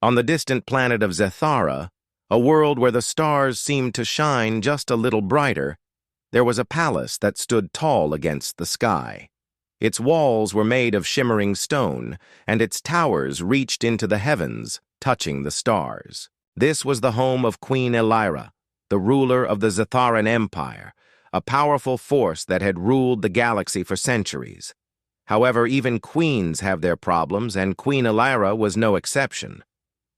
On the distant planet of Zethara, a world where the stars seemed to shine just a little brighter, there was a palace that stood tall against the sky. Its walls were made of shimmering stone, and its towers reached into the heavens, touching the stars. This was the home of Queen Elira, the ruler of the Zetharan Empire, a powerful force that had ruled the galaxy for centuries. However, even queens have their problems, and Queen Elira was no exception.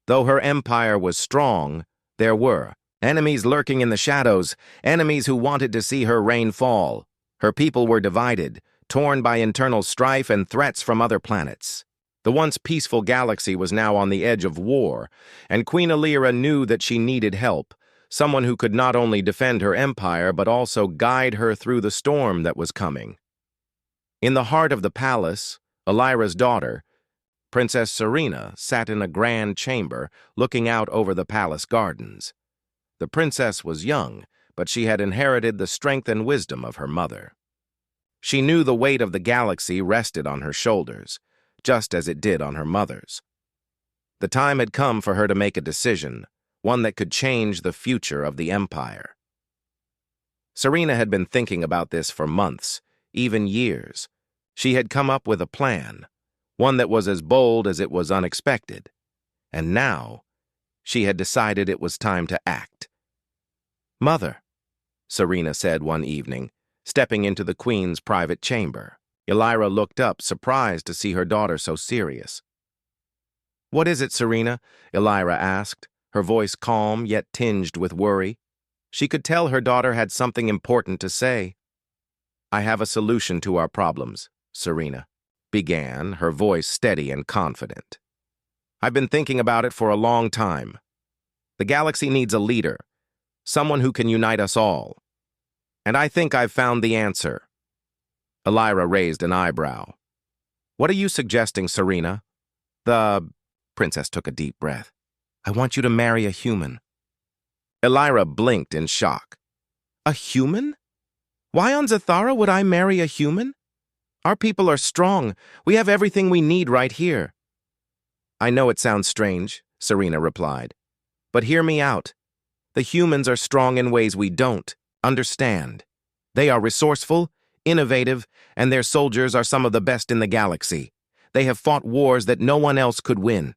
Though her empire was strong, there were enemies lurking in the shadows, enemies who wanted to see her reign fall. Her people were divided, torn by internal strife and threats from other planets. The once peaceful galaxy was now on the edge of war, and Queen Elira knew that she needed help, someone who could not only defend her empire but also guide her through the storm that was coming. In the heart of the palace, Elira's daughter, Princess Serena, sat in a grand chamber looking out over the palace gardens. The princess was young, but she had inherited the strength and wisdom of her mother. She knew the weight of the galaxy rested on her shoulders, just as it did on her mother's. The time had come for her to make a decision, one that could change the future of the empire. Serena had been thinking about this for months, even years. She had come up with a plan, one that was as bold as it was unexpected. And now, she had decided it was time to act. "Mother," Serena said one evening, stepping into the queen's private chamber. Elira looked up, surprised to see her daughter so serious. "What is it, Serena?" Elira asked, her voice calm yet tinged with worry. She could tell her daughter had something important to say. "I have a solution to our problems," Serena began, her voice steady and confident. "I've been thinking about it for a long time. The galaxy needs a leader, someone who can unite us all. And I think I've found the answer." Elira raised an eyebrow. "What are you suggesting, Serena?" The princess took a deep breath. "I want you to marry a human." Elira blinked in shock. "A human? Why on Zethara would I marry a human? Our people are strong. We have everything we need right here." "I know it sounds strange," Serena replied. "But hear me out. The humans are strong in ways we don't understand. They are resourceful, innovative, and their soldiers are some of the best in the galaxy. They have fought wars that no one else could win.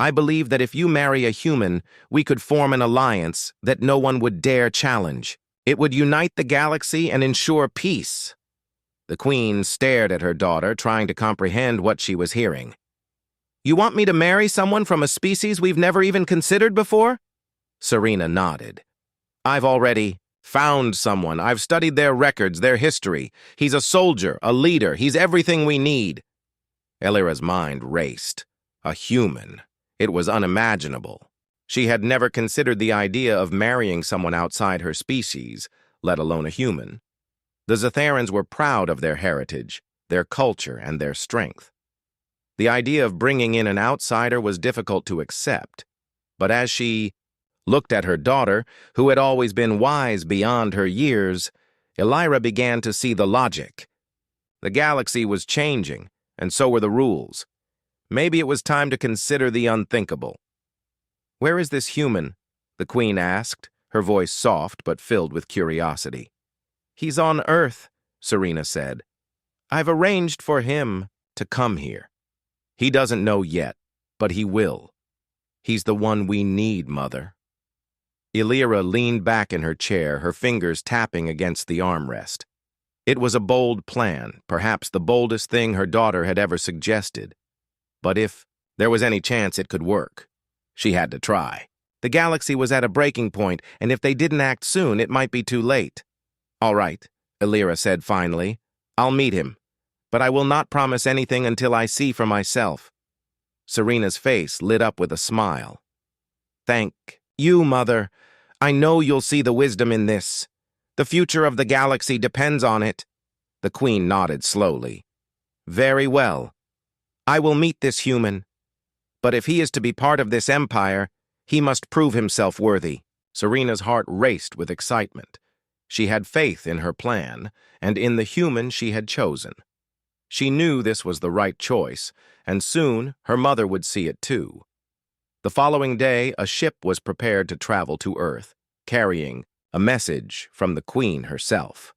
I believe that if you marry a human, we could form an alliance that no one would dare challenge. It would unite the galaxy and ensure peace." The queen stared at her daughter, trying to comprehend what she was hearing. "You want me to marry someone from a species we've never even considered before?" Serena nodded. "I've already found someone. I've studied their records, their history. He's a soldier, a leader. He's everything we need." Elira's mind raced. A human. It was unimaginable. She had never considered the idea of marrying someone outside her species, let alone a human. The Zetharans were proud of their heritage, their culture, and their strength. The idea of bringing in an outsider was difficult to accept, but as she looked at her daughter, who had always been wise beyond her years, Elira began to see the logic. The galaxy was changing, and so were the rules. Maybe it was time to consider the unthinkable. "Where is this human?" the queen asked, her voice soft but filled with curiosity. "He's on Earth," Serena said. "I've arranged for him to come here. He doesn't know yet, but he will. He's the one we need, Mother." Elira leaned back in her chair, her fingers tapping against the armrest. It was a bold plan, perhaps the boldest thing her daughter had ever suggested. But if there was any chance it could work, she had to try. The galaxy was at a breaking point, and if they didn't act soon, it might be too late. "All right," Elira said finally. "I'll meet him, but I will not promise anything until I see for myself." Serena's face lit up with a smile. "Thank you, Mother. I know you'll see the wisdom in this. The future of the galaxy depends on it." The queen nodded slowly. "Very well. I will meet this human. But if he is to be part of this empire, he must prove himself worthy." Serena's heart raced with excitement. She had faith in her plan, and in the human she had chosen. She knew this was the right choice, and soon her mother would see it too. The following day, a ship was prepared to travel to Earth, carrying a message from the Queen herself.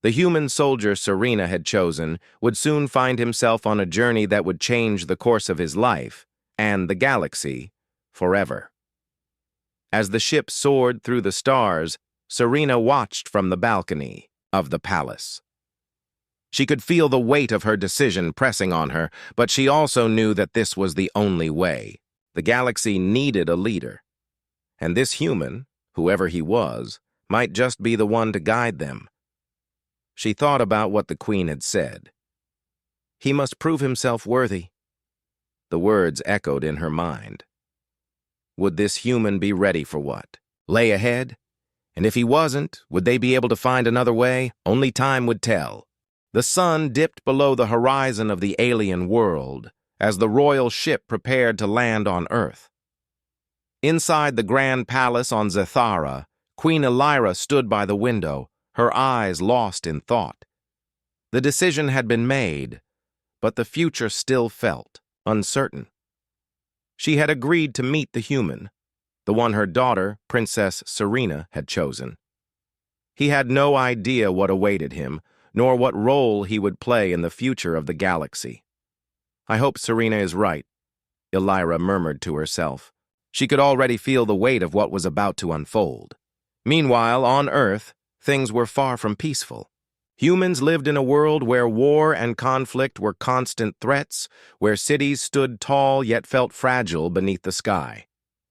The human soldier Serena had chosen would soon find himself on a journey that would change the course of his life and the galaxy forever. As the ship soared through the stars, Serena watched from the balcony of the palace. She could feel the weight of her decision pressing on her, but she also knew that this was the only way. The galaxy needed a leader, and this human, whoever he was, might just be the one to guide them. She thought about what the Queen had said. He must prove himself worthy. The words echoed in her mind. Would this human be ready for what lay ahead? And if he wasn't, would they be able to find another way? Only time would tell. The sun dipped below the horizon of the alien world as the royal ship prepared to land on Earth. Inside the grand palace on Zathara, Queen Elira stood by the window, her eyes lost in thought. The decision had been made, but the future still felt uncertain. She had agreed to meet the human, the one her daughter, Princess Serena, had chosen. He had no idea what awaited him, nor what role he would play in the future of the galaxy. I hope Serena is right, Elira murmured to herself. She could already feel the weight of what was about to unfold. Meanwhile, on Earth, things were far from peaceful. Humans lived in a world where war and conflict were constant threats, where cities stood tall yet felt fragile beneath the sky.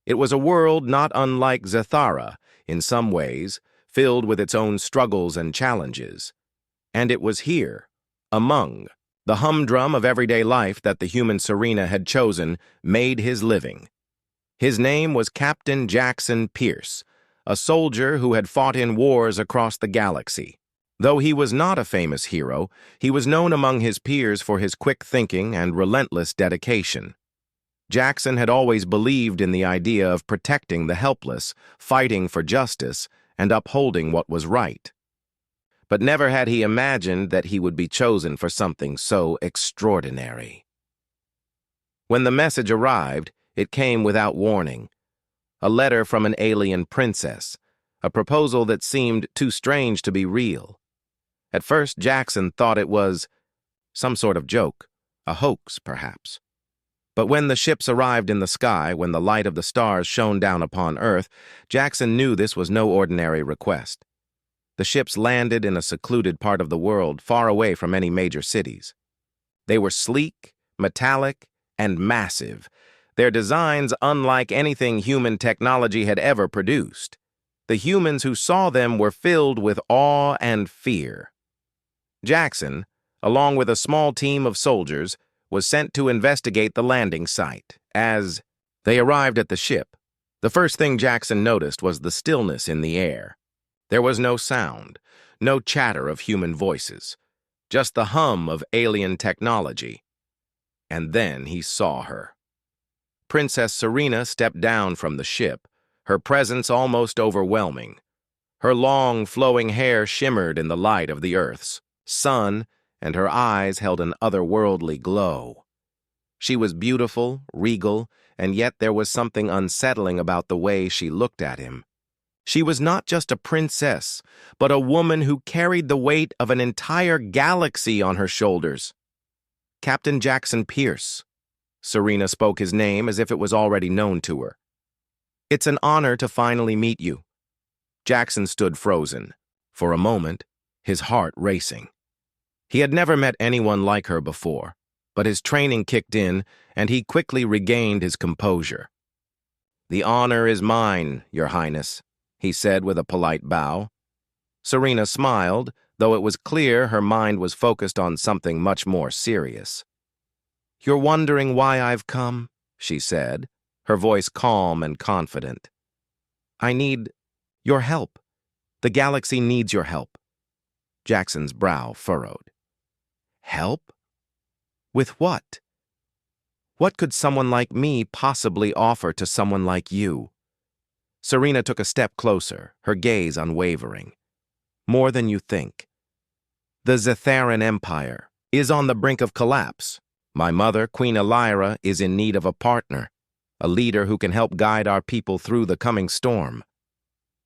It was a world not unlike Zathara, in some ways, filled with its own struggles and challenges. And it was here, among the humdrum of everyday life that the human Serena had chosen, made his living. His name was Captain Jackson Pierce, a soldier who had fought in wars across the galaxy. Though he was not a famous hero, he was known among his peers for his quick thinking and relentless dedication. Jackson had always believed in the idea of protecting the helpless, fighting for justice, and upholding what was right. But never had he imagined that he would be chosen for something so extraordinary. When the message arrived, it came without warning. A letter from an alien princess, a proposal that seemed too strange to be real. At first, Jackson thought it was some sort of joke, a hoax, perhaps. But when the ships arrived in the sky, when the light of the stars shone down upon Earth, Jackson knew this was no ordinary request. The ships landed in a secluded part of the world, far away from any major cities. They were sleek, metallic, and massive, their designs unlike anything human technology had ever produced. The humans who saw them were filled with awe and fear. Jackson, along with a small team of soldiers, was sent to investigate the landing site. As they arrived at the ship, the first thing Jackson noticed was the stillness in the air. There was no sound, no chatter of human voices, just the hum of alien technology. And then he saw her. Princess Serena stepped down from the ship, her presence almost overwhelming. Her long, flowing hair shimmered in the light of the Earth's sun, and her eyes held an otherworldly glow. She was beautiful, regal, and yet there was something unsettling about the way she looked at him. She was not just a princess, but a woman who carried the weight of an entire galaxy on her shoulders. Captain Jackson Pierce. Serena spoke his name as if it was already known to her. It's an honor to finally meet you. Jackson stood frozen, for a moment, his heart racing. He had never met anyone like her before, but his training kicked in, and he quickly regained his composure. The honor is mine, Your Highness, he said with a polite bow. Serena smiled, though it was clear her mind was focused on something much more serious. You're wondering why I've come, she said, her voice calm and confident. I need your help. The galaxy needs your help. Jackson's brow furrowed. Help? With what? What could someone like me possibly offer to someone like you? Serena took a step closer, her gaze unwavering. More than you think. The Zatharan Empire is on the brink of collapse. My mother, Queen Elira, is in need of a partner, a leader who can help guide our people through the coming storm.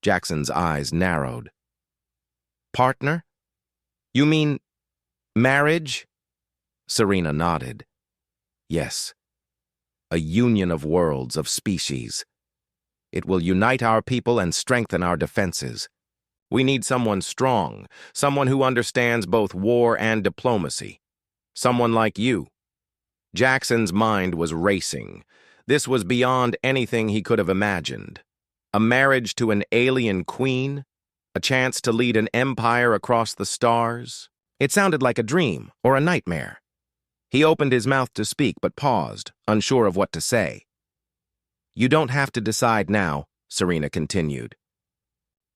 Jackson's eyes narrowed. Partner? You mean marriage? Serena nodded. Yes. A union of worlds, of species. It will unite our people and strengthen our defenses. We need someone strong, someone who understands both war and diplomacy. Someone like you. Jackson's mind was racing. This was beyond anything he could have imagined. A marriage to an alien queen? A chance to lead an empire across the stars? It sounded like a dream or a nightmare. He opened his mouth to speak but paused, unsure of what to say. You don't have to decide now, Serena continued.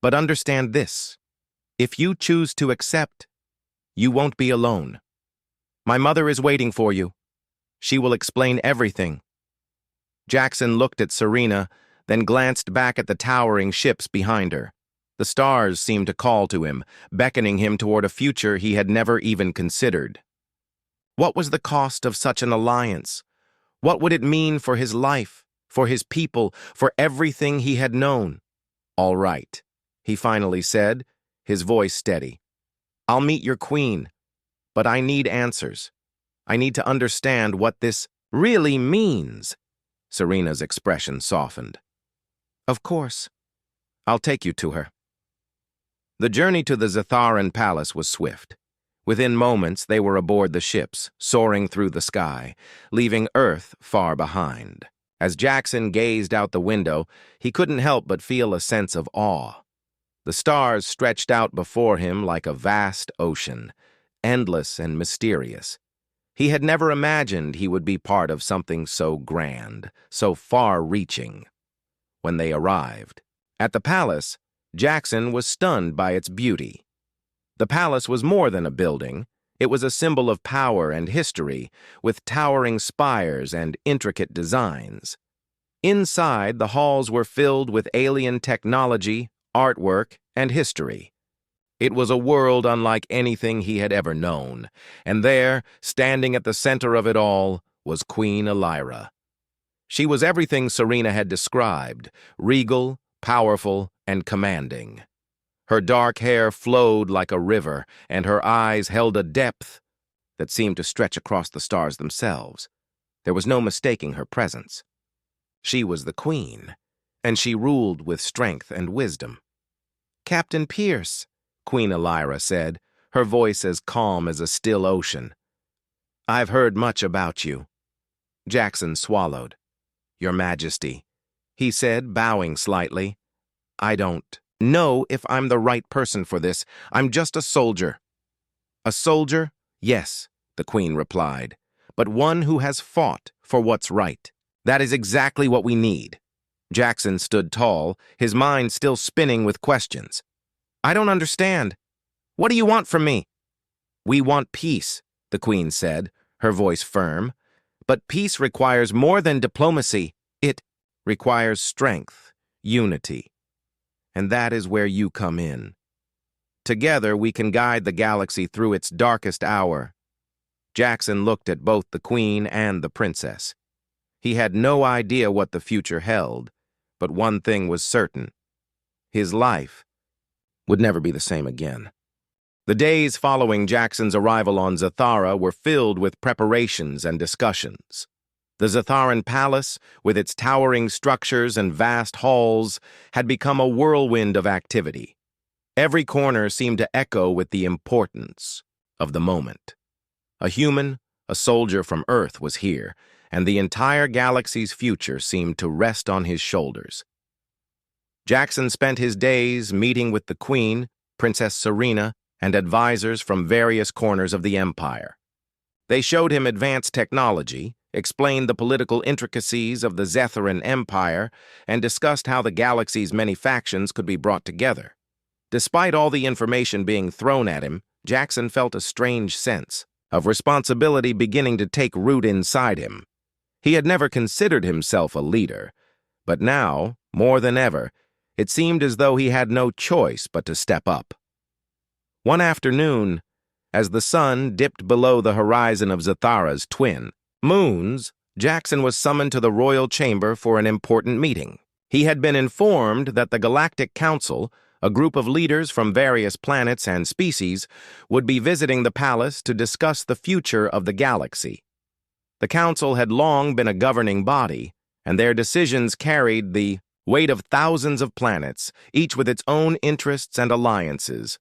But understand this. If you choose to accept, you won't be alone. My mother is waiting for you. She will explain everything. Jackson looked at Serena, then glanced back at the towering ships behind her. The stars seemed to call to him, beckoning him toward a future he had never even considered. What was the cost of such an alliance? What would it mean for his life, for his people, for everything he had known? All right, he finally said, his voice steady. I'll meet your queen, but I need answers. I need to understand what this really means. Serena's expression softened. Of course. I'll take you to her. The journey to the Zatharan palace was swift. Within moments, they were aboard the ships, soaring through the sky, leaving Earth far behind. As Jackson gazed out the window, he couldn't help but feel a sense of awe. The stars stretched out before him like a vast ocean, endless and mysterious. He had never imagined he would be part of something so grand, so far-reaching. When they arrived at the palace, Jackson was stunned by its beauty. The palace was more than a building. It was a symbol of power and history, with towering spires and intricate designs. Inside, the halls were filled with alien technology, artwork, and history. It was a world unlike anything he had ever known, and there, standing at the center of it all, was Queen Elira. She was everything Serena had described, regal, powerful, and commanding. Her dark hair flowed like a river, and her eyes held a depth that seemed to stretch across the stars themselves. There was no mistaking her presence. She was the queen, and she ruled with strength and wisdom. Captain Pierce, Queen Elira said, her voice as calm as a still ocean. I've heard much about you. Jackson swallowed. Your Majesty, he said, bowing slightly. I don't know if I'm the right person for this. I'm just a soldier. A soldier? Yes, the Queen replied, but one who has fought for what's right. That is exactly what we need. Jackson stood tall, his mind still spinning with questions. I don't understand. What do you want from me? We want peace, the Queen said, her voice firm. But peace requires more than diplomacy. It requires strength, unity. And that is where you come in. Together, we can guide the galaxy through its darkest hour. Jackson looked at both the Queen and the Princess. He had no idea what the future held, but one thing was certain. His life would never be the same again. The days following Jackson's arrival on Zathara were filled with preparations and discussions. The Zatharan palace, with its towering structures and vast halls, had become a whirlwind of activity. Every corner seemed to echo with the importance of the moment. A human, a soldier from Earth was here, and the entire galaxy's future seemed to rest on his shoulders. Jackson spent his days meeting with the Queen, Princess Serena, and advisors from various corners of the Empire. They showed him advanced technology, explained the political intricacies of the Zatharan Empire, and discussed how the galaxy's many factions could be brought together. Despite all the information being thrown at him, Jackson felt a strange sense of responsibility beginning to take root inside him. He had never considered himself a leader, but now, more than ever, it seemed as though he had no choice but to step up. One afternoon, as the sun dipped below the horizon of Zathara's twin moons, Jackson was summoned to the royal chamber for an important meeting. He had been informed that the Galactic Council, a group of leaders from various planets and species, would be visiting the palace to discuss the future of the galaxy. The council had long been a governing body, and their decisions carried the weight of thousands of planets, each with its own interests and alliances.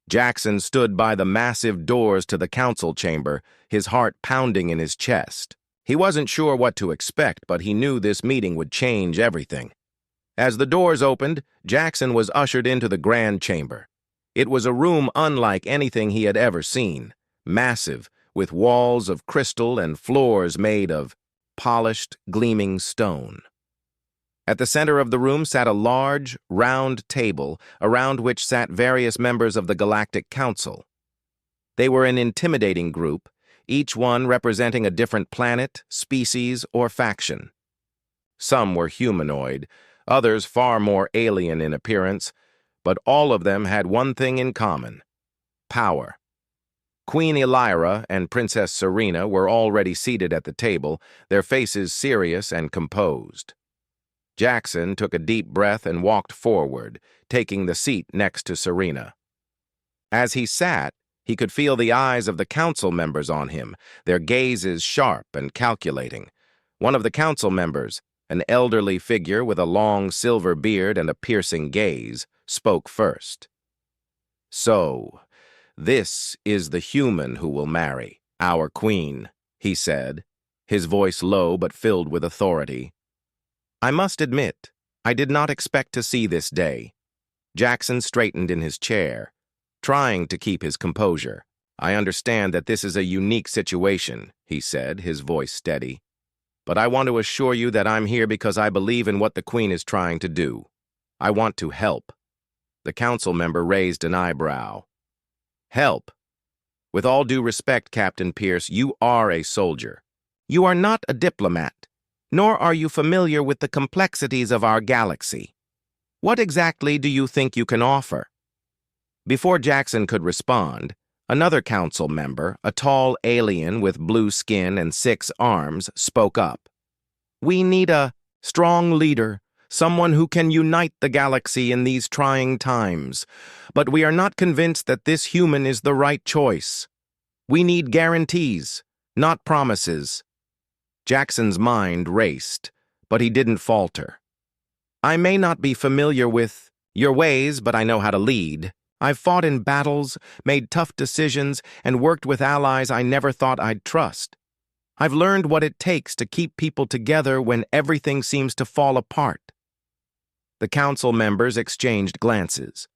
Jackson stood by the massive doors to the council chamber, his heart pounding in his chest. He wasn't sure what to expect, but he knew this meeting would change everything. As the doors opened, Jackson was ushered into the grand chamber. It was a room unlike anything he had ever seen, massive, with walls of crystal and floors made of polished, gleaming stone. At the center of the room sat a large, round table, around which sat various members of the Galactic Council. They were an intimidating group, each one representing a different planet, species, or faction. Some were humanoid, others far more alien in appearance, but all of them had one thing in common: power. Queen Elira and Princess Serena were already seated at the table, their faces serious and composed. Jackson took a deep breath and walked forward, taking the seat next to Serena. As he sat, he could feel the eyes of the council members on him, their gazes sharp and calculating. One of the council members, an elderly figure with a long silver beard and a piercing gaze, spoke first. "So, this is the human who will marry our queen," he said, his voice low but filled with authority. "I must admit, I did not expect to see this day." Jackson straightened in his chair, trying to keep his composure. "I understand that this is a unique situation," he said, his voice steady. "But I want to assure you that I'm here because I believe in what the Queen is trying to do. I want to help." The council member raised an eyebrow. "Help? With all due respect, Captain Pierce, you are a soldier. You are not a diplomat, nor are you familiar with the complexities of our galaxy. What exactly do you think you can offer?" Before Jackson could respond, another council member, a tall alien with blue skin and 6 arms, spoke up. "We need a strong leader, someone who can unite the galaxy in these trying times. But we are not convinced that this human is the right choice. We need guarantees, not promises." Jackson's mind raced, but he didn't falter. "I may not be familiar with your ways, but I know how to lead. I've fought in battles, made tough decisions, and worked with allies I never thought I'd trust. I've learned what it takes to keep people together when everything seems to fall apart." The council members exchanged glances.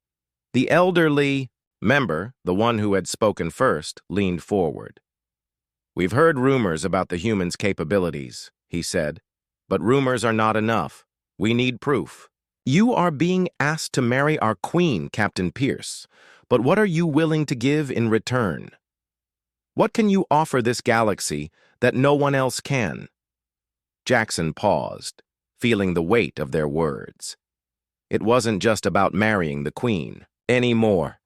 The elderly member, the one who had spoken first, leaned forward. "We've heard rumors about the humans' capabilities," he said, "but rumors are not enough. We need proof. You are being asked to marry our queen, Captain Pierce, but what are you willing to give in return? What can you offer this galaxy that no one else can?" Jackson paused, feeling the weight of their words. It wasn't just about marrying the queen anymore.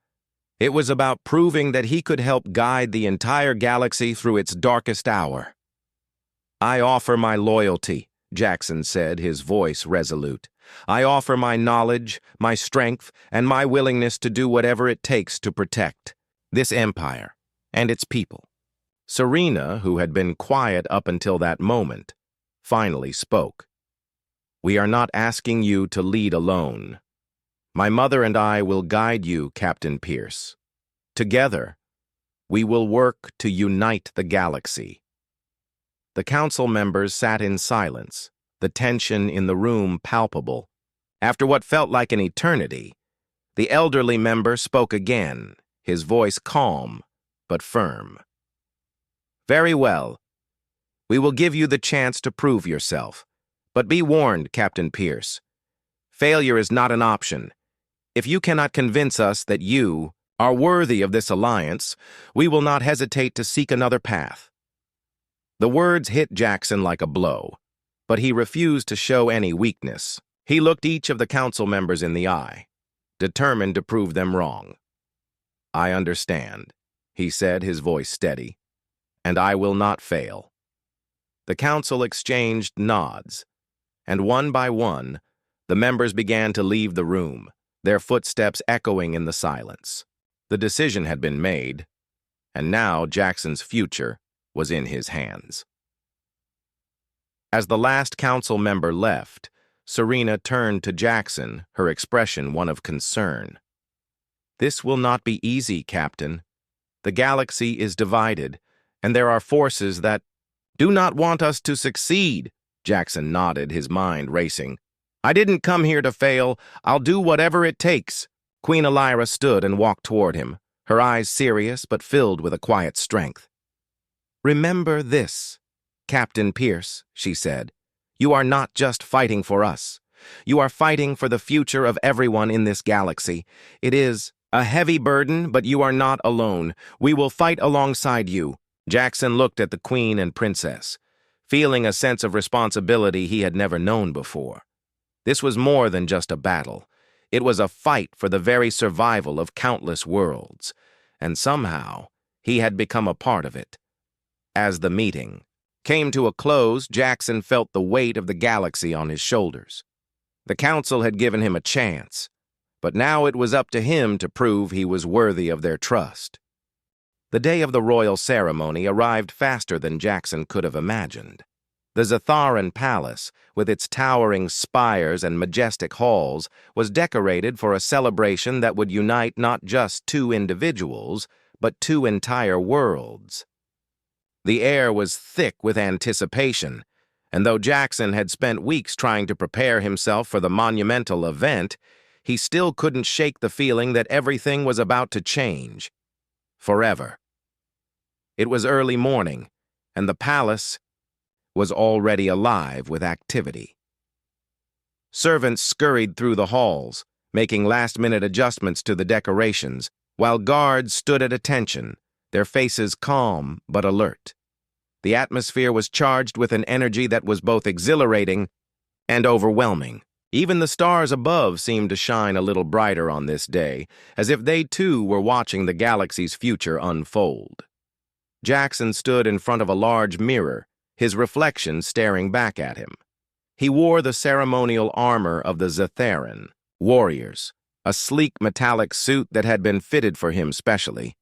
It was about proving that he could help guide the entire galaxy through its darkest hour. "I offer my loyalty," Jackson said, his voice resolute. "I offer my knowledge, my strength, and my willingness to do whatever it takes to protect this empire and its people." Serena, who had been quiet up until that moment, finally spoke. "We are not asking you to lead alone. My mother and I will guide you, Captain Pierce. Together, we will work to unite the galaxy." The council members sat in silence, the tension in the room palpable. After what felt like an eternity, the elderly member spoke again, his voice calm but firm. "Very well. We will give you the chance to prove yourself. But be warned, Captain Pierce. Failure is not an option. If you cannot convince us that you are worthy of this alliance, we will not hesitate to seek another path." The words hit Jackson like a blow, but he refused to show any weakness. He looked each of the council members in the eye, determined to prove them wrong. "I understand," he said, his voice steady, "and I will not fail." The council exchanged nods, and one by one, the members began to leave the room, their footsteps echoing in the silence. The decision had been made, and now Jackson's future was in his hands. As the last council member left, Serena turned to Jackson, her expression one of concern. "This will not be easy, Captain. The galaxy is divided, and there are forces that do not want us to succeed." Jackson nodded, his mind racing. "I didn't come here to fail. I'll do whatever it takes." Queen Elira stood and walked toward him, her eyes serious but filled with a quiet strength. "Remember this, Captain Pierce," she said. "You are not just fighting for us. You are fighting for the future of everyone in this galaxy. It is a heavy burden, but you are not alone. We will fight alongside you." Jackson looked at the Queen and Princess, feeling a sense of responsibility he had never known before. This was more than just a battle. It was a fight for the very survival of countless worlds, and somehow he had become a part of it. As the meeting came to a close, Jackson felt the weight of the galaxy on his shoulders. The council had given him a chance, but now it was up to him to prove he was worthy of their trust. The day of the royal ceremony arrived faster than Jackson could have imagined. The Zatharan Palace, with its towering spires and majestic halls, was decorated for a celebration that would unite not just two individuals, but two entire worlds. The air was thick with anticipation, and though Jackson had spent weeks trying to prepare himself for the monumental event, he still couldn't shake the feeling that everything was about to change. Forever. It was early morning, and the palace was already alive with activity. Servants scurried through the halls, making last-minute adjustments to the decorations, while guards stood at attention, their faces calm but alert. The atmosphere was charged with an energy that was both exhilarating and overwhelming. Even the stars above seemed to shine a little brighter on this day, as if they too were watching the galaxy's future unfold. Jackson stood in front of a large mirror, his reflection staring back at him. He wore the ceremonial armor of the Zatharan warriors, a sleek metallic suit that had been fitted for him specially.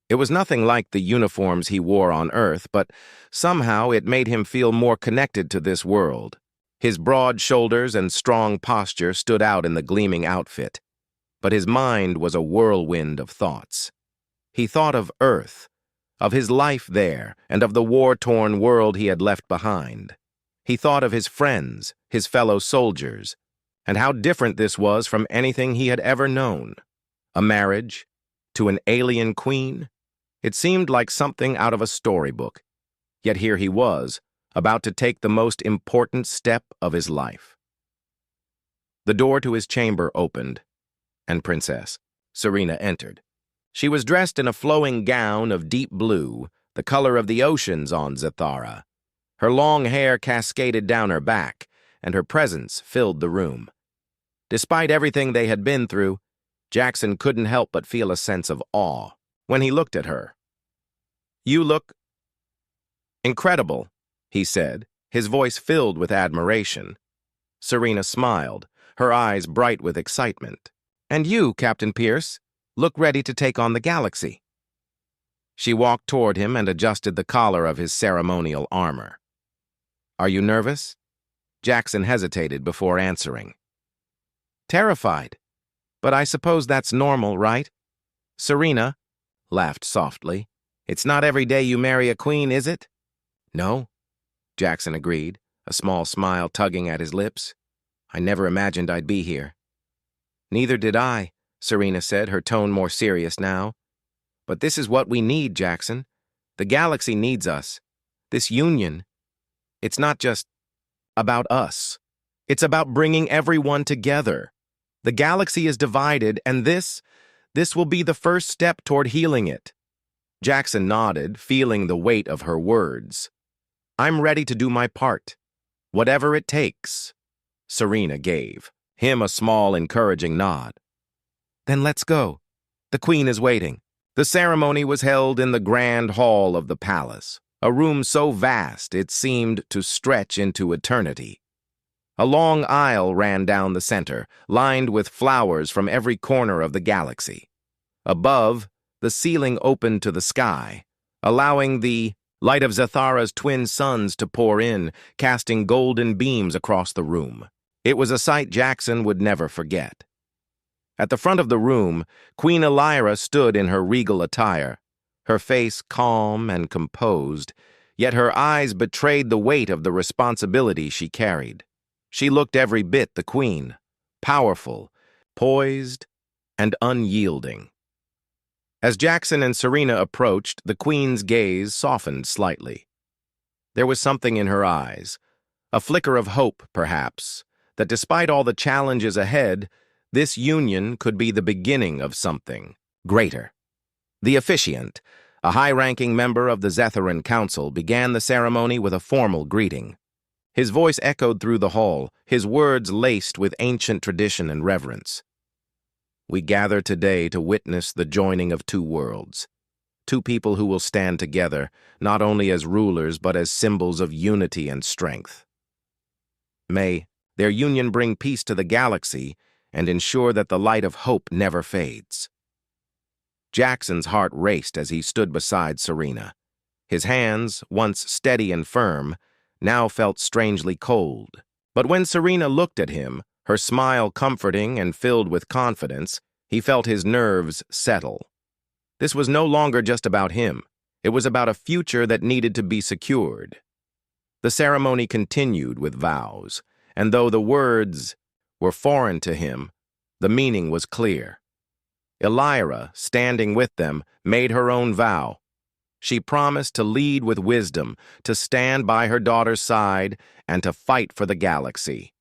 It was nothing like the uniforms he wore on Earth, but somehow it made him feel more connected to this world. His broad shoulders and strong posture stood out in the gleaming outfit, but his mind was a whirlwind of thoughts. He thought of Earth, of his life there, and of the war-torn world he had left behind. He thought of his friends, his fellow soldiers, and how different this was from anything he had ever known. A marriage to an alien queen? It seemed like something out of a storybook. Yet here he was, about to take the most important step of his life. The door to his chamber opened, and Princess Serena entered. She was dressed in a flowing gown of deep blue, the color of the oceans on Zathara. Her long hair cascaded down her back, and her presence filled the room. Despite everything they had been through, Jackson couldn't help but feel a sense of awe when he looked at her. "You look incredible," he said, his voice filled with admiration. Serena smiled, her eyes bright with excitement. "And you, Captain Pierce, look ready to take on the galaxy." She walked toward him and adjusted the collar of his ceremonial armor. "Are you nervous?" Jackson hesitated before answering. "Terrified. But I suppose that's normal, right?" Serena laughed softly. "It's not every day you marry a queen, is it?" "No," Jackson agreed, a small smile tugging at his lips. "I never imagined I'd be here." "Neither did I," Serena said, her tone more serious now. "But this is what we need, Jackson. The galaxy needs us. This union, it's not just about us. It's about bringing everyone together. The galaxy is divided, and this will be the first step toward healing it." Jackson nodded, feeling the weight of her words. "I'm ready to do my part. Whatever it takes." Serena gave him a small, encouraging nod. "Then let's go. The Queen is waiting." The ceremony was held in the grand hall of the palace. a room so vast it seemed to stretch into eternity. A long aisle ran down the center, lined with flowers from every corner of the galaxy. Above, the ceiling opened to the sky, allowing the light of Zathara's twin suns to pour in, casting golden beams across the room. It was a sight Jackson would never forget. At the front of the room, Queen Elira stood in her regal attire, her face calm and composed, yet her eyes betrayed the weight of the responsibility she carried. She looked every bit the queen, powerful, poised, and unyielding. As Jackson and Serena approached, the queen's gaze softened slightly. There was something in her eyes, a flicker of hope, perhaps, that despite all the challenges ahead, this union could be the beginning of something greater. The officiant, a high-ranking member of the Zetharan Council, began the ceremony with a formal greeting. His voice echoed through the hall, his words laced with ancient tradition and reverence. We gather today to witness the joining of two worlds, two people who will stand together, not only as rulers but as symbols of unity and strength. May their union bring peace to the galaxy and ensure that the light of hope never fades. Jackson's heart raced as he stood beside Serena. His hands, once steady and firm, now felt strangely cold. But when Serena looked at him, her smile comforting and filled with confidence, he felt his nerves settle. This was no longer just about him. It was about a future that needed to be secured. The ceremony continued with vows, and though the words were foreign to him, the meaning was clear. Elira, standing with them, made her own vow. She promised to lead with wisdom, to stand by her daughter's side, and to fight for the galaxy.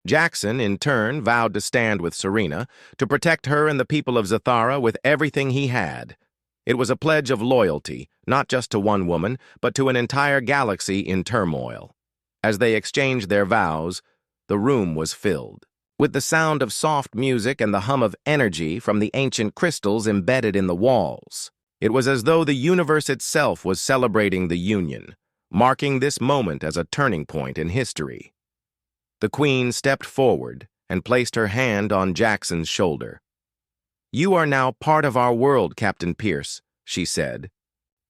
Jackson, in turn, vowed to stand with Serena, to protect her and the people of Zathara with everything he had. It was a pledge of loyalty, not just to one woman, but to an entire galaxy in turmoil. As they exchanged their vows, the room was filled with the sound of soft music and the hum of energy from the ancient crystals embedded in the walls. It was as though the universe itself was celebrating the union, marking this moment as a turning point in history. The queen stepped forward and placed her hand on Jackson's shoulder. "You are now part of our world, Captain Pierce," she said,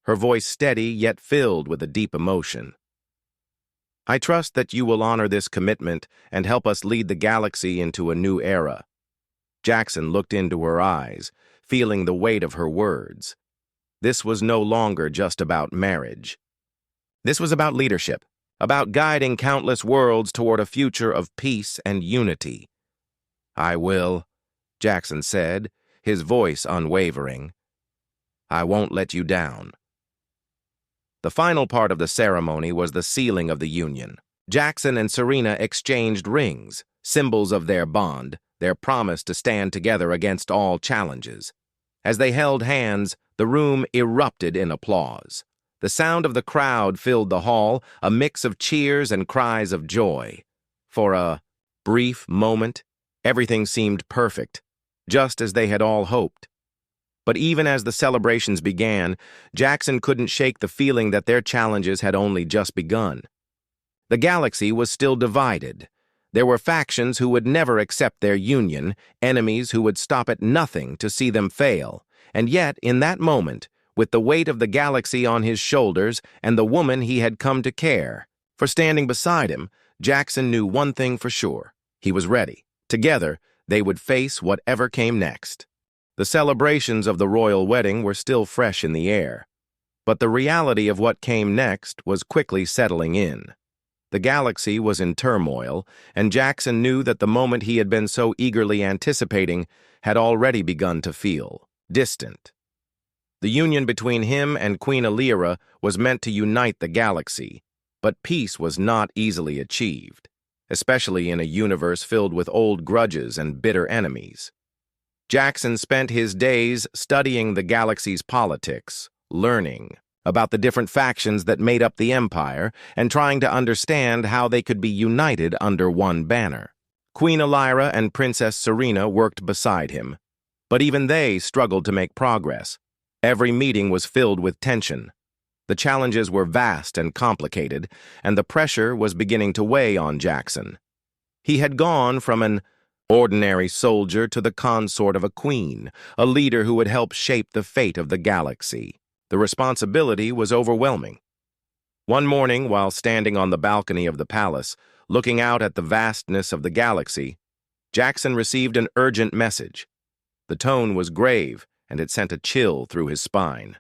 her voice steady yet filled with a deep emotion. "I trust that you will honor this commitment and help us lead the galaxy into a new era." Jackson looked into her eyes, feeling the weight of her words. This was no longer just about marriage. This was about leadership, about guiding countless worlds toward a future of peace and unity. "I will," Jackson said, his voice unwavering. "I won't let you down." The final part of the ceremony was the sealing of the union. Jackson and Serena exchanged rings, symbols of their bond, their promise to stand together against all challenges. As they held hands, the room erupted in applause. The sound of the crowd filled the hall, a mix of cheers and cries of joy. For a brief moment, everything seemed perfect, just as they had all hoped. But even as the celebrations began, Jackson couldn't shake the feeling that their challenges had only just begun. The galaxy was still divided. There were factions who would never accept their union, enemies who would stop at nothing to see them fail. And yet, in that moment, with the weight of the galaxy on his shoulders and the woman he had come to care for standing beside him, Jackson knew one thing for sure. He was ready. Together, they would face whatever came next. The celebrations of the royal wedding were still fresh in the air, but the reality of what came next was quickly settling in. The galaxy was in turmoil, and Jackson knew that the moment he had been so eagerly anticipating had already begun to feel distant. The union between him and Queen Elira was meant to unite the galaxy, but peace was not easily achieved, especially in a universe filled with old grudges and bitter enemies. Jackson spent his days studying the galaxy's politics, learning about the different factions that made up the empire, and trying to understand how they could be united under one banner. Queen Elira and Princess Serena worked beside him, but even they struggled to make progress. Every meeting was filled with tension. The challenges were vast and complicated, and the pressure was beginning to weigh on Jackson. He had gone from an ordinary soldier to the consort of a queen, a leader who would help shape the fate of the galaxy. The responsibility was overwhelming. One morning, while standing on the balcony of the palace, looking out at the vastness of the galaxy, Jackson received an urgent message. The tone was grave, and it sent a chill through his spine.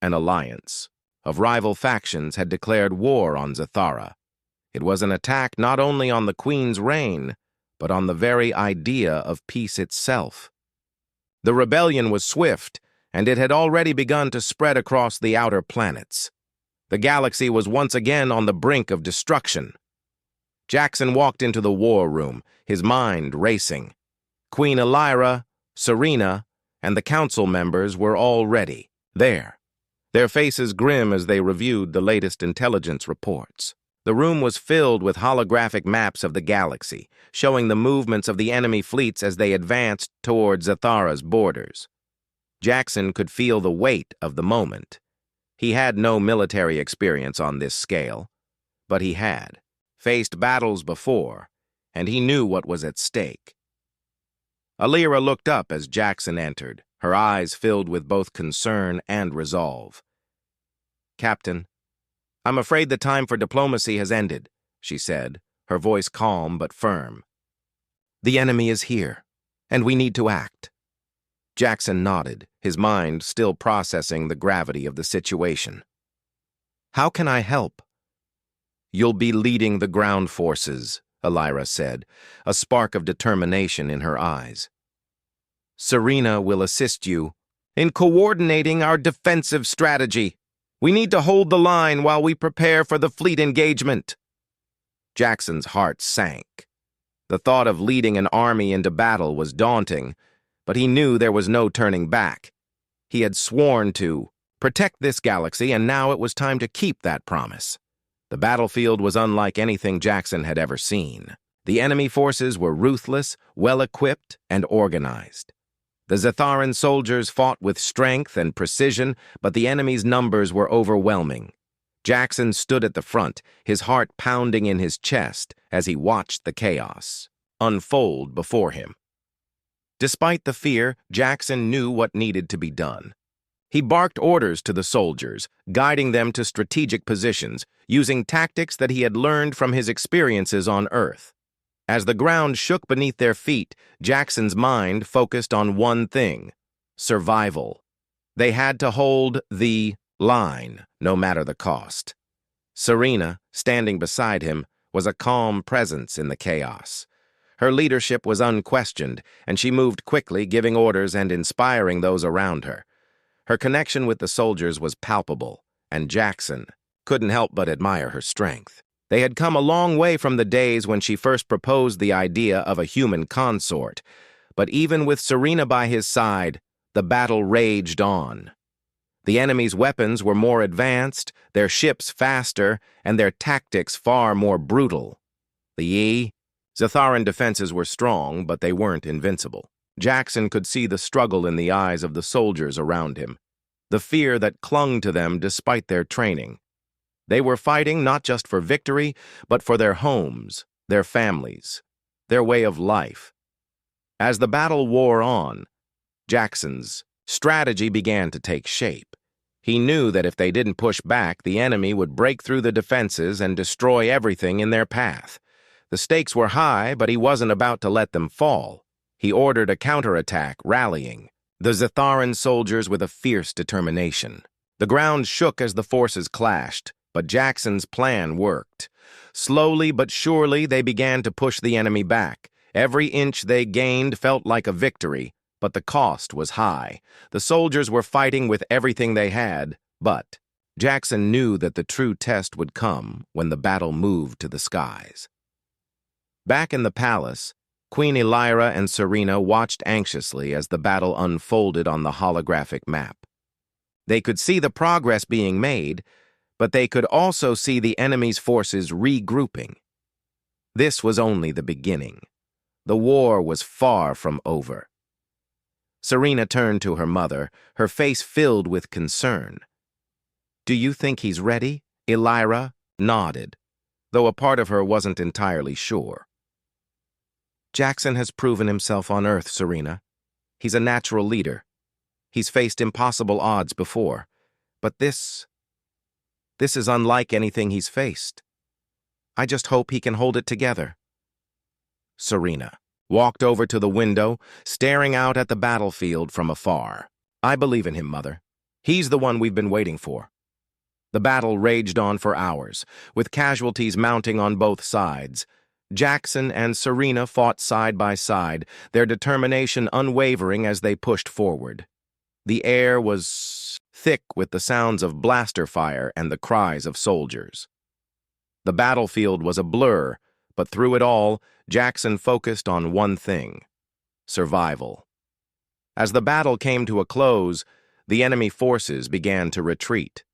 An alliance of rival factions had declared war on Zathara. It was an attack not only on the Queen's reign, but on the very idea of peace itself. The rebellion was swift, and it had already begun to spread across the outer planets. The galaxy was once again on the brink of destruction. Jackson walked into the war room, his mind racing. Queen Elira, Serena, and the council members were already there, their faces grim as they reviewed the latest intelligence reports. The room was filled with holographic maps of the galaxy, showing the movements of the enemy fleets as they advanced toward Zathara's borders. Jackson could feel the weight of the moment. He had no military experience on this scale, but he had faced battles before, and he knew what was at stake. Elira looked up as Jackson entered, her eyes filled with both concern and resolve. "Captain, I'm afraid the time for diplomacy has ended," she said, her voice calm but firm. "The enemy is here, and we need to act." Jackson nodded, his mind still processing the gravity of the situation. "How can I help?" "You'll be leading the ground forces," Elira said, a spark of determination in her eyes. "Serena will assist you in coordinating our defensive strategy. We need to hold the line while we prepare for the fleet engagement." Jackson's heart sank. The thought of leading an army into battle was daunting, but he knew there was no turning back. He had sworn to protect this galaxy, and now it was time to keep that promise. The battlefield was unlike anything Jackson had ever seen. The enemy forces were ruthless, well-equipped, and organized. The Zatharan soldiers fought with strength and precision, but the enemy's numbers were overwhelming. Jackson stood at the front, his heart pounding in his chest as he watched the chaos unfold before him. Despite the fear, Jackson knew what needed to be done. He barked orders to the soldiers, guiding them to strategic positions, using tactics that he had learned from his experiences on Earth. As the ground shook beneath their feet, Jackson's mind focused on one thing: survival. They had to hold the line, no matter the cost. Serena, standing beside him, was a calm presence in the chaos. Her leadership was unquestioned, and she moved quickly, giving orders and inspiring those around her. Her connection with the soldiers was palpable, and Jackson couldn't help but admire her strength. They had come a long way from the days when she first proposed the idea of a human consort, but even with Serena by his side, the battle raged on. The enemy's weapons were more advanced, their ships faster, and their tactics far more brutal. The Zatharan defenses were strong, but they weren't invincible. Jackson could see the struggle in the eyes of the soldiers around him, the fear that clung to them despite their training. They were fighting not just for victory, but for their homes, their families, their way of life. As the battle wore on, Jackson's strategy began to take shape. He knew that if they didn't push back, the enemy would break through the defenses and destroy everything in their path. The stakes were high, but he wasn't about to let them fall. He ordered a counterattack, rallying the Zatharan soldiers with a fierce determination. The ground shook as the forces clashed, but Jackson's plan worked. Slowly but surely, they began to push the enemy back. Every inch they gained felt like a victory, but the cost was high. The soldiers were fighting with everything they had, but Jackson knew that the true test would come when the battle moved to the skies. Back in the palace, Queen Elira and Serena watched anxiously as the battle unfolded on the holographic map. They could see the progress being made, but they could also see the enemy's forces regrouping. This was only the beginning. The war was far from over. Serena turned to her mother, her face filled with concern. Do you think he's ready? Elira nodded, though a part of her wasn't entirely sure. Jackson has proven himself on Earth, Serena. He's a natural leader. He's faced impossible odds before, but this is unlike anything he's faced. I just hope he can hold it together. Serena walked over to the window, staring out at the battlefield from afar. I believe in him, Mother. He's the one we've been waiting for. The battle raged on for hours, with casualties mounting on both sides. Jackson and Serena fought side by side, their determination unwavering as they pushed forward. The air was thick with the sounds of blaster fire and the cries of soldiers. The battlefield was a blur, but through it all, Jackson focused on one thing: survival. As the battle came to a close, the enemy forces began to retreat.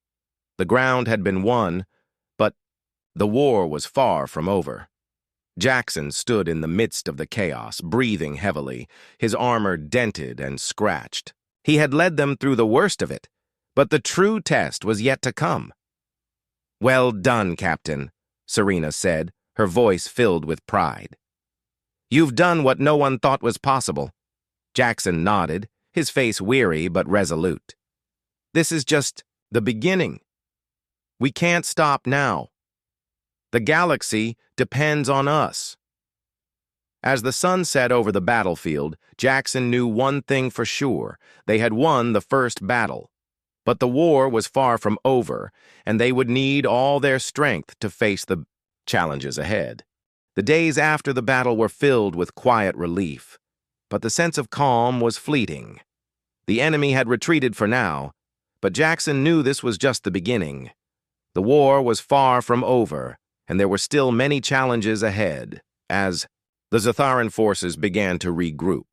The ground had been won, but the war was far from over. Jackson stood in the midst of the chaos, breathing heavily, his armor dented and scratched. He had led them through the worst of it, but the true test was yet to come. "Well done, Captain," Serena said, her voice filled with pride. "You've done what no one thought was possible." Jackson nodded, his face weary but resolute. "This is just the beginning. We can't stop now. The galaxy depends on us." As the sun set over the battlefield, Jackson knew one thing for sure: they had won the first battle. But the war was far from over, and they would need all their strength to face the challenges ahead. The days after the battle were filled with quiet relief, but the sense of calm was fleeting. The enemy had retreated for now, but Jackson knew this was just the beginning. The war was far from over, and there were still many challenges ahead. As the Zatharan forces began to regroup,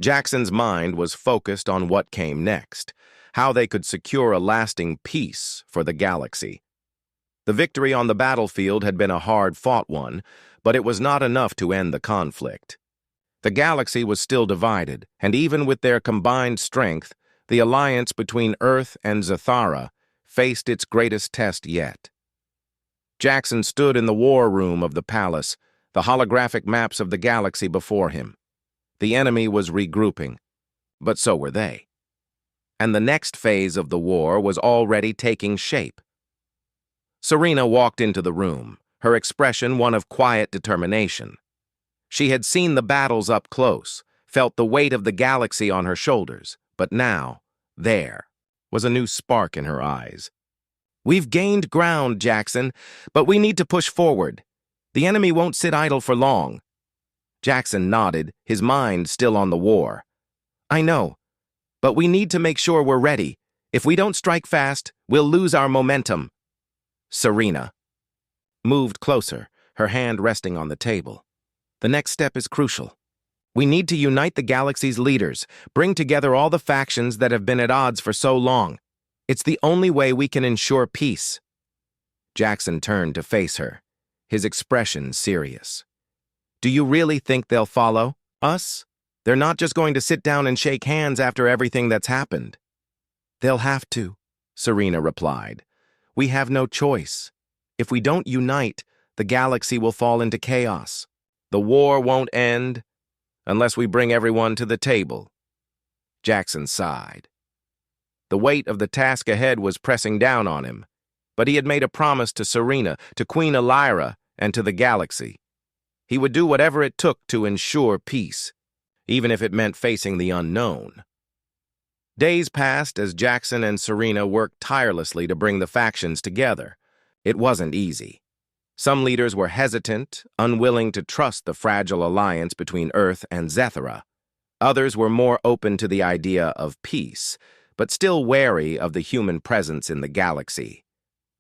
Jackson's mind was focused on what came next, how they could secure a lasting peace for the galaxy. The victory on the battlefield had been a hard-fought one, but it was not enough to end the conflict. The galaxy was still divided, and even with their combined strength, the alliance between Earth and Zathara faced its greatest test yet. Jackson stood in the war room of the palace, the holographic maps of the galaxy before him. The enemy was regrouping, but so were they. And the next phase of the war was already taking shape. Serena walked into the room, her expression one of quiet determination. She had seen the battles up close, felt the weight of the galaxy on her shoulders, but now, there was a new spark in her eyes. "We've gained ground, Jackson, but we need to push forward. The enemy won't sit idle for long." Jackson nodded, his mind still on the war. "I know, but we need to make sure we're ready. If we don't strike fast, we'll lose our momentum." Serena moved closer, her hand resting on the table. "The next step is crucial. We need to unite the galaxy's leaders, bring together all the factions that have been at odds for so long. It's the only way we can ensure peace." Jackson turned to face her, his expression serious. "Do you really think they'll follow us? They're not just going to sit down and shake hands after everything that's happened." "They'll have to," Serena replied. "We have no choice. If we don't unite, the galaxy will fall into chaos. The war won't end unless we bring everyone to the table." Jackson sighed. The weight of the task ahead was pressing down on him, but he had made a promise to Serena, to Queen Elira, and to the galaxy. He would do whatever it took to ensure peace, even if it meant facing the unknown. Days passed as Jackson and Serena worked tirelessly to bring the factions together. It wasn't easy. Some leaders were hesitant, unwilling to trust the fragile alliance between Earth and Zathara. Others were more open to the idea of peace, but still wary of the human presence in the galaxy.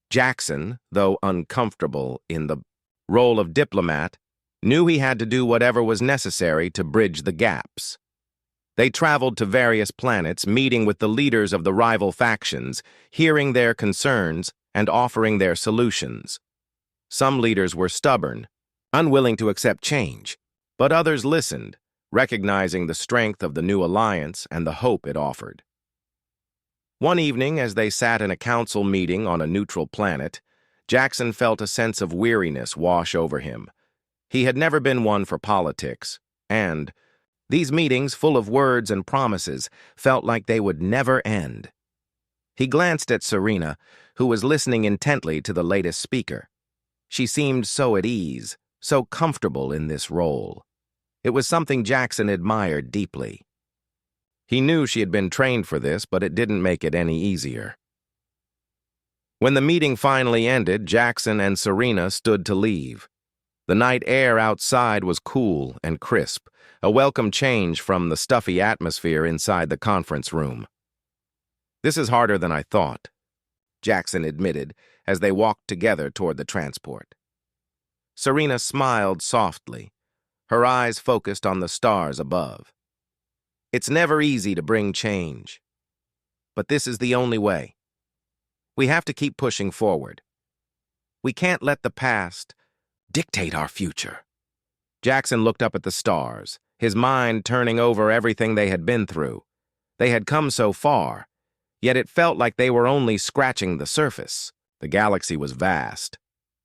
Jackson, though uncomfortable in the role of diplomat, knew he had to do whatever was necessary to bridge the gaps. They traveled to various planets, meeting with the leaders of the rival factions, hearing their concerns and offering their solutions. Some leaders were stubborn, unwilling to accept change, but others listened, recognizing the strength of the new alliance and the hope it offered. One evening, as they sat in a council meeting on a neutral planet, Jackson felt a sense of weariness wash over him. He had never been one for politics, and these meetings, full of words and promises, felt like they would never end. He glanced at Serena, who was listening intently to the latest speaker. She seemed so at ease, so comfortable in this role. It was something Jackson admired deeply. He knew she had been trained for this, but it didn't make it any easier. When the meeting finally ended, Jackson and Serena stood to leave. The night air outside was cool and crisp, a welcome change from the stuffy atmosphere inside the conference room. "This is harder than I thought," Jackson admitted as they walked together toward the transport. Serena smiled softly, her eyes focused on the stars above. "It's never easy to bring change, but this is the only way. We have to keep pushing forward. We can't let the past dictate our future." Jackson looked up at the stars, his mind turning over everything they had been through. They had come so far, yet it felt like they were only scratching the surface. The galaxy was vast,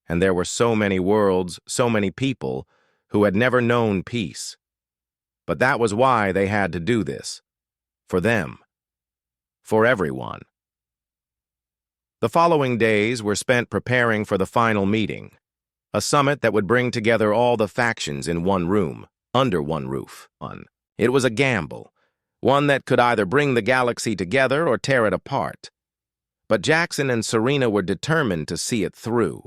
and there were so many worlds, so many people who had never known peace. But that was why they had to do this. For them. For everyone. The following days were spent preparing for the final meeting, a summit that would bring together all the factions in one room, under one roof. It was a gamble, one that could either bring the galaxy together or tear it apart. But Jackson and Serena were determined to see it through.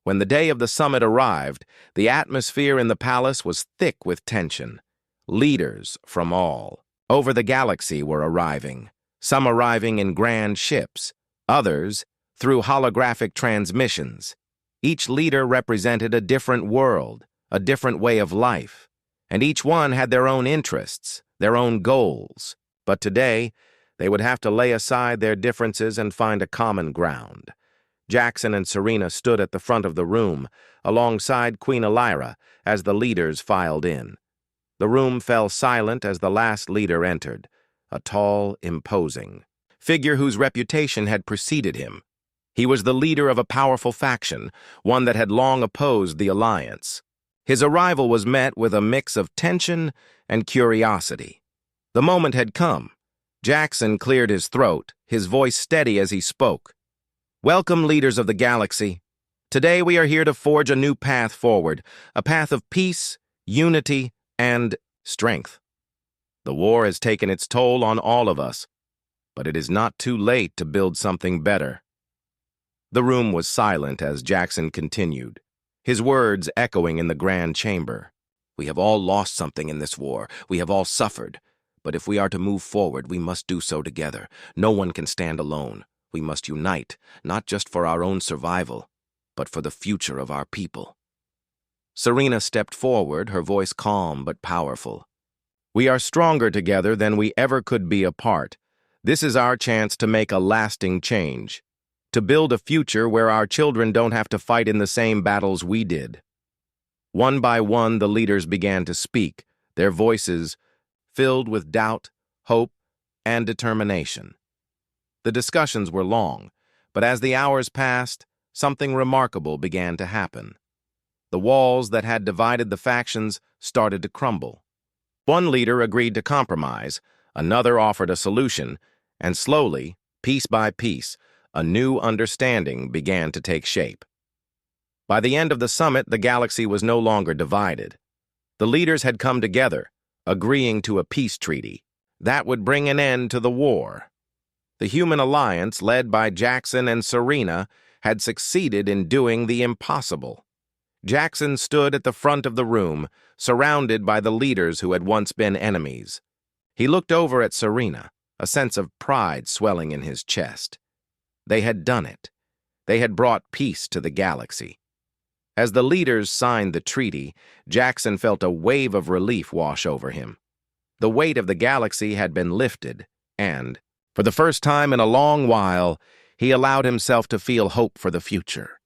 When the day of the summit arrived, the atmosphere in the palace was thick with tension. Leaders from all over the galaxy were arriving, some arriving in grand ships, others through holographic transmissions. Each leader represented a different world, a different way of life, and each one had their own interests, their own goals. But today, they would have to lay aside their differences and find a common ground. Jackson and Serena stood at the front of the room, alongside Queen Elira, as the leaders filed in. The room fell silent as the last leader entered, a tall, imposing figure whose reputation had preceded him. He was the leader of a powerful faction, one that had long opposed the alliance. His arrival was met with a mix of tension and curiosity. The moment had come. Jackson cleared his throat, his voice steady as he spoke. "Welcome, leaders of the galaxy. Today we are here to forge a new path forward, a path of peace, unity, and strength. The war has taken its toll on all of us, but it is not too late to build something better." The room was silent as Jackson continued, his words echoing in the grand chamber. "We have all lost something in this war. We have all suffered. But if we are to move forward, we must do so together. No one can stand alone. We must unite, not just for our own survival, but for the future of our people." Serena stepped forward, her voice calm but powerful. "We are stronger together than we ever could be apart. This is our chance to make a lasting change, to build a future where our children don't have to fight in the same battles we did." One by one, the leaders began to speak, their voices filled with doubt, hope, and determination. The discussions were long, but as the hours passed, something remarkable began to happen. The walls that had divided the factions started to crumble. One leader agreed to compromise, another offered a solution, and slowly, piece by piece, a new understanding began to take shape. By the end of the summit, the galaxy was no longer divided. The leaders had come together, agreeing to a peace treaty that would bring an end to the war. The human alliance, led by Jackson and Serena, had succeeded in doing the impossible. Jackson stood at the front of the room, surrounded by the leaders who had once been enemies. He looked over at Serena, a sense of pride swelling in his chest. They had done it. They had brought peace to the galaxy. As the leaders signed the treaty, Jackson felt a wave of relief wash over him. The weight of the galaxy had been lifted, and, for the first time in a long while, he allowed himself to feel hope for the future.